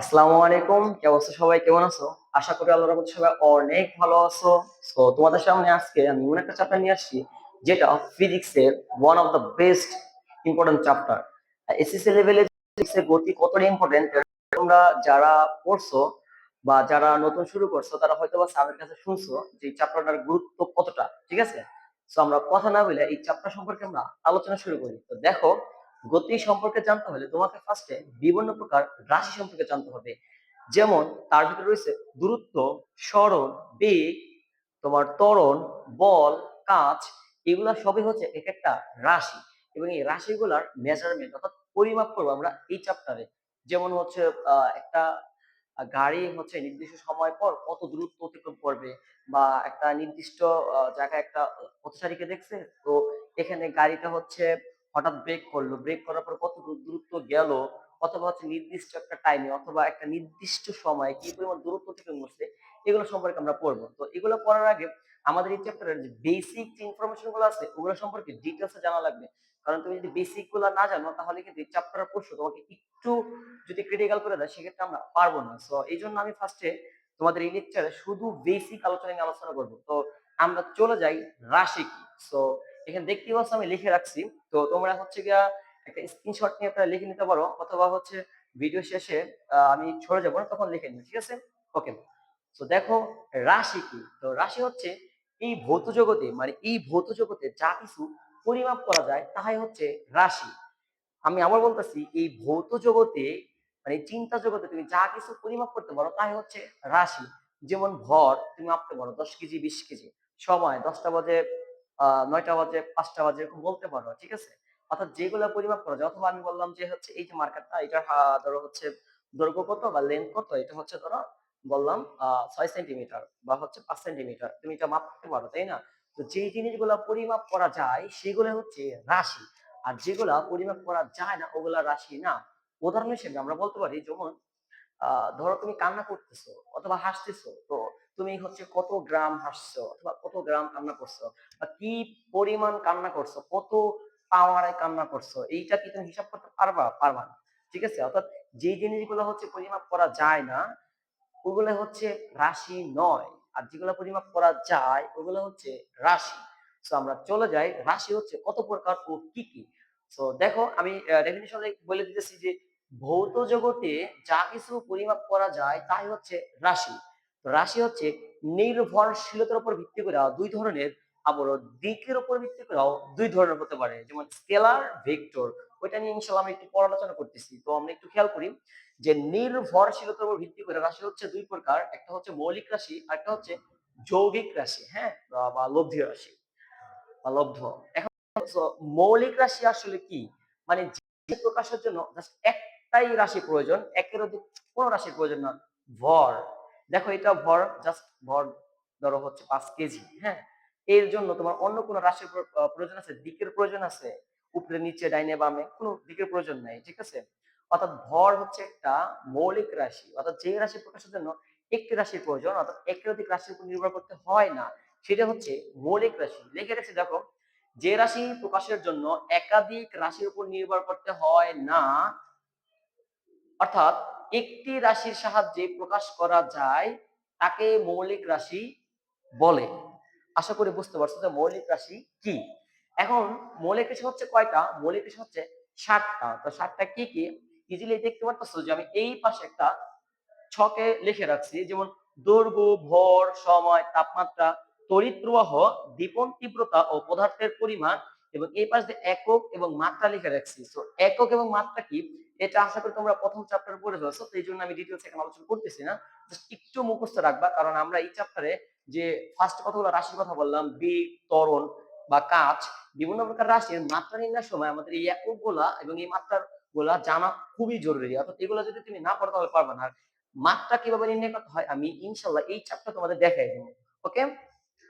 আসসালামু আলাইকুম, কি অবস্থা? সবাই কেমন আছো? আশা করি আল্লাহর রহমতে সবাই অনেক ভালো আছো। তো তোমাদের সামনে আজকে আমি এমন একটা চ্যাপ্টার নিয়ে আসছি যেটা ফিজিক্সের one of the best important chapter. SSC লেভেলে ফিজিক্সের গতি কতটা ইম্পর্টেন্ট তোমরা যারা পড়ছো বা যারা নতুন শুরু করছো তারা হয়তো বা স্যারের কাছে শুনছো যে এই চ্যাপ্টারটার গুরুত্ব কতটা, ঠিক আছে? তো আমরা কথা না বলে এই চ্যাপ্টার সম্পর্কে আমরা আলোচনা শুরু করি। তো দেখো, গতি সম্পর্কে জানতে হলে তোমাকে ফার্স্টে বিভিন্ন প্রকার রাশি সম্পর্কে জানতে হবে। যেমন তার ভিতরে রয়েছে দূরত্ব, সরণ, বেগ, তোমার ত্বরণ, বল, কাজ। এগুলা সবই হচ্ছে এক একটা রাশি, এবং এই রাশিগুলার মেজারমেন্ট অর্থাৎ পরিমাপ করবো আমরা এই চ্যাপ্টারে। যেমন হচ্ছে একটা গাড়ি হচ্ছে নির্দিষ্ট সময় পর কত দূরত্ব অতিক্রম করবে, বা একটা নির্দিষ্ট জায়গায় একটা পথচারীকে দেখছে, তো এখানে গাড়িটা হচ্ছে হঠাৎ ব্রেক করলো, ব্রেক করার পর কত দূরত্ব গেল, অথবা হচ্ছে নির্দিষ্ট একটা টাইমে অথবা একটা নির্দিষ্ট সময়ে কি পরিমাণ দূরত্ব অতিক্রম করছে, এগুলো সম্পর্কে আমরা পড়বো। তো এগুলো পড়ার আগে আমাদের এই চ্যাপ্টারের যে বেসিক যে ইনফরমেশন গুলো আছে ওগুলো সম্পর্কে ডিটেলসে জানা লাগবে। কারণ তুমি যদি বেসিক গুলো না জানো তাহলে কিন্তু এই চ্যাপ্টারের প্রশ্ন তোমাকে একটু যদি ক্রিটিক্যাল করে দেয় সেক্ষেত্রে আমরা পারবো না। সো এই জন্য আমি ফার্স্টে তোমাদের এই লেকচারে শুধু বেসিক আলোচনা নিয়ে আলোচনা করবো। তো আমরা চলে যাই রাশি কি। সো এখানে দেখতেই পাচ্ছ আমি লিখে রাখছি। তো তোমরা হচ্ছে গিয়া একটা স্ক্রিনশট নিয়ে আপনারা লিখে নিতে পারো, অথবা হচ্ছে ভিডিও শেষে আমি সরে যাবো না তখন লিখে নিও, ঠিক আছে? ওকে। তো দেখো, রাশি কি? তো রাশি হচ্ছে এই ভৌত জগতে, মানে এই ভৌত জগতে যা কিছু পরিমাপ করা যায় তাহাই হচ্ছে রাশি। আমি আবার বলতেছি, এই ভৌত জগতে মানে চিন্তা জগতে তুমি যা কিছু পরিমাপ করতে পারো তাই হচ্ছে রাশি। যেমন ভর তুমি মাপতে পারো 10 কেজি, 20 কেজি। সময় 10টা বাজে, 9টা বাজে, 5টা বাজে, এরকম বলতে পারো, ঠিক আছে? অর্থাৎ যেগুলা পরিমাপ করা যায়। অথবা আমি বললাম যে হচ্ছে এই যে মার্কারটা, এটা ধরো হচ্ছে দৈর্ঘ্য কত বা লেন্থ কত, এটা হচ্ছে ধরো বললাম 6 সেন্টিমিটার বা হচ্ছে 5 সেন্টিমিটার, তুমি এটা মাপতে পারো, তাই না? তো যে জিনিসগুলা পরিমাপ করা যায় সেগুলো হচ্ছে রাশি। আর যেগুলা পরিমাপ করা যায় না ওগুলা রাশি না। উদাহরণ হিসেবে আমরা বলতে পারি, যেমন ধরো তুমি কান্না করতেছো অথবা হাসতেছো, তো তুমি হচ্ছে কত গ্রাম হাসছো অথবা কত গ্রাম কান্না করছো, বা কি পরিমাণ কান্না করছো, কত পাওয়ারে কান্না করছো, এইটা কি তুমি হিসাব করতে পারবা? পারবা না, ঠিক আছে? অর্থাৎ যে জিনিসগুলো হচ্ছে পরিমাপ করা যায় না ওগুলো হচ্ছে রাশি নয়, আর যেগুলো পরিমাপ করা যায় ওগুলো হচ্ছে রাশি। তো আমরা চলে যাই, রাশি হচ্ছে কত প্রকার ও কি কি। তো দেখো, আমি ডেফিনিশন বলে দিতেছি যে ভৌত জগতে যা কিছু পরিমাপ করা যায় তাই হচ্ছে রাশি। তো রাশি হচ্ছে নির্ভরশীলতার উপর ভিত্তি করে দুই ধরনের, আবার দিকের উপর ভিত্তি করেও দুই ধরনের হতে পারে, যেমন স্কেলার, ভেক্টর। ওইটা নিয়ে ইনশাআল্লাহ আমি একটু পড়ালোচনা করতেছি। তো আমরা একটু খেয়াল করি যে নির্ভরশীলতার উপর ভিত্তি করে রাশি হচ্ছে দুই প্রকার, একটা হচ্ছে মৌলিক রাশি আর একটা হচ্ছে যৌগিক রাশি, হ্যাঁ, বা লব্ধি রাশি বা লব্ধ। এখন মৌলিক রাশি আসলে কি? মানে যে প্রকাশের জন্য জাস্ট একটাই রাশি প্রয়োজন, একের অধিক কোনো রাশির প্রয়োজন না। ভর, দেখো এটা ভর, জাস্ট ভর ধরো হচ্ছে 5 কেজি, হ্যাঁ। এর জন্য তোমার অন্য কোনো রাশির প্রয়োজন আছে? দিকের প্রয়োজন আছে? উপরে নিচে ডাইনে বামে কোনো দিকের প্রয়োজন নাই, ঠিক আছে? অর্থাৎ ভর হচ্ছে একটা মৌলিক রাশি, অর্থাৎ যে রাশি প্রকাশের জন্য একটি রাশির প্রয়োজন, অর্থাৎ একের অধিক রাশির উপর নির্ভর করতে হয় না, সেটা হচ্ছে মৌলিক রাশি। লিখে রেখেছি দেখো, যে রাশি প্রকাশের জন্য একাধিক রাশির উপর নির্ভর করতে হয় না, অর্থাৎ একটি রাশির সাহায্যে প্রকাশ করা যায়, তাকে মৌলিক রাশি বলে। আশা করি বুঝতে পারছো যে মৌলিক রাশি কি। এখন মৌলিক রাশি হচ্ছে কয়টা? মৌলিক রাশি হচ্ছে 7টা। তো 7টা কি কি? ইজিলি দেখতে পারতেছো যে আমি এই পাশে একটা ছকে লিখে রাখছি, যেমন দৈর্ঘ্য, ভর, সময়, তাপমাত্রা, তড়িৎ প্রবাহ, দীপন তীব্রতা ও পদার্থের পরিমাণ, এবং এই পাশে একক এবং মাত্রা লিখে রাখছি। তো একক এবং মাত্রা কি, এটা আশা করি তোমরা প্রথম চ্যাপ্টারে পড়ে ফেলছো, তো এই জন্য আমি ডিটেলস এখানে আলোচনা করতেছি না। জাস্ট একটু মুখস্থ রাখবা, কারণ আমরা এই চ্যাপ্টারে যে ফার্স্ট কতগুলো রাশির কথা বললাম, বেগ, ত্বরণ বা কাজ, বিভিন্ন প্রকার রাশির মাত্রা নির্ণয়ের সময় আমাদের এই একক গুলা এবং এই মাত্রার গুলা জানা খুবই জরুরি। অর্থাৎ এগুলো যদি তুমি না পড়ো তাহলে পারবে না। মাত্রা কিভাবে নির্ণয় করতে হয় আমি ইনশাল্লাহ এই চ্যাপ্টার তোমাদের দেখাই দেবো। ওকে,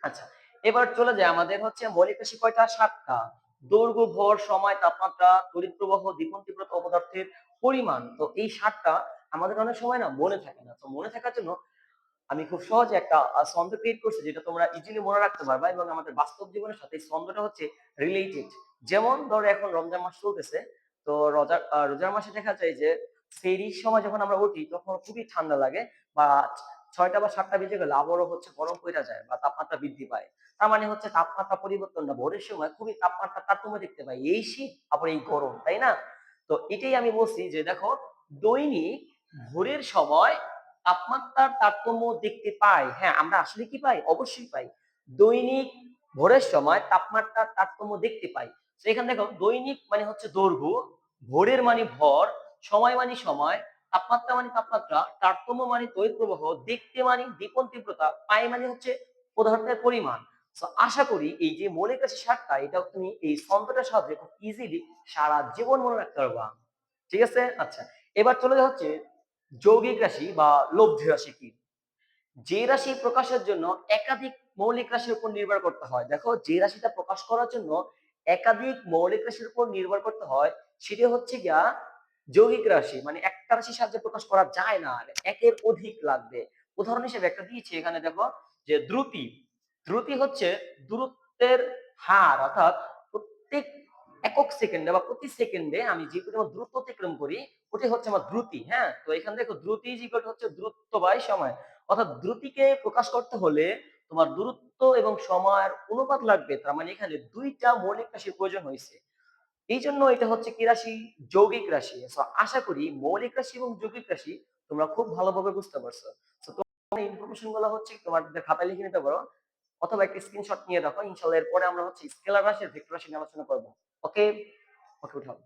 আচ্ছা। এবার চলে যায়, আমাদের হচ্ছে মৌলিক রাশি কয়টা? 7টা। দৈর্ঘ্য, ভর, সময়, তাপমাত্রা, তড়িৎ প্রবাহ, দীপন তীব্রতা, পদার্থের পরিমাণ। তো এই 7টা আমাদের অনেক সময় না মনে থাকে না। তো মনে থাকার জন্য আমি খুব সহজে একটা ছন্দ ক্রিয়েট করছি, যেটা তোমরা ইজিলি মনে রাখতে পারবা, এবং আমাদের বাস্তব জীবনের সাথে এই ছন্দটা হচ্ছে রিলেটেড। যেমন ধরো এখন রমজান মাস চলতেছে, তো রোজার মাসে দেখা যায় যে সেহরির সময় যখন আমরা উঠি তখন খুবই ঠান্ডা লাগে, বা ৬টা বা ৭টা বেজে গেলে আবারও হচ্ছে গরম পইড়া যায় বা তাপমাত্রা বৃদ্ধি পায়। তার মানে হচ্ছে তাপমাত্রা পরিবর্তনটা ভোরের সময় খুবই তাপমাত্রার তারতম্য দেখতে পাই। এই শীত আবার এই গরম, তাই না? তো এটাই আমি বলছি যে দেখো, দৈনিক ভোরের সময় তাপমাত্রার তারতম্য দেখতে পাই। হ্যাঁ, আমরা আসলে কি পাই? অবশ্যই পাই। দৈনিক ভোরের সময় তাপমাত্রার তারতম্য দেখতে পাই। তো এখানে দেখো, দৈনিক মানে হচ্ছে দৈর্ঘ্য, ভোরের মানে ভর, সময় মানে সময়, তাপমাত্রা মানে তাপমাত্রা, তারতম্য মানে তড়িৎ প্রবাহ, দেখতে মানে দীপন তীব্রতা, পাই মানে হচ্ছে পদার্থের পরিমাণ। তো আশা করি এই যে মৌলিক রাশি ৭টা, এটা তুমি এই ছন্দটার সাহায্যে খুব ইজিলি সারা জীবন মনে রাখতে পারবা। ঠিক আছে? আচ্ছা, এবার চলে যাওয়া হচ্ছে যৌগিক রাশি বা লব্ধি রাশি কি। যে রাশি প্রকাশের জন্য একাধিক মৌলিক রাশির উপর নির্ভর করতে হয়, দেখো যে রাশিটা প্রকাশ করার জন্য একাধিক মৌলিক রাশির উপর নির্ভর করতে হয়, সেটি হচ্ছে গিয়া যৌগিক রাশি। মানে একটা রাশির সাহায্যে প্রকাশ করা যায় না, আর একের অধিক লাগবে। উদাহরণ হিসেবে একটা দিয়েছি এখানে, দেখো যে দ্রুতি। দ্রুতি হচ্ছে দূরত্বের হার, অর্থাৎ প্রত্যেক একক সেকেন্ডে বা প্রতি সেকেন্ডে আমি যে পরিমাণ দ্রুত অতিক্রম করি, ওটি হচ্ছে আমার দ্রুতি। হ্যাঁ, তো এখানে দেখো দ্রুতি ইজ ইকুয়াল টু হচ্ছে দূরত্ব বাই সময়। অর্থাৎ দ্রুতিকে প্রকাশ করতে হলে তোমার দূরত্ব এবং সময়ের অনুপাত লাগবে। তার মানে এখানে ২টা মৌলিক রাশির প্রয়োজন হয়েছে। এই জন্য এটা হচ্ছে কি রাশি? যৌগিক রাশি। সো আশা করি মৌলিক রাশি এবং যৌগিক রাশি তোমরা খুব ভালোভাবে বুঝতে পারছো। সো তোমার ইনফরমেশন গুলো হচ্ছে তোমাদের খাতায় লিখে নিতে পারো, অথবা একটা স্ক্রিনশট নিয়ে রাখো। ইনশাআল্লাহ এরপরে আমরা হচ্ছে স্কেলার রাশি আর ভেক্টর রাশি নিয়ে আলোচনা করব। ওকে, ওকে, উঠাও।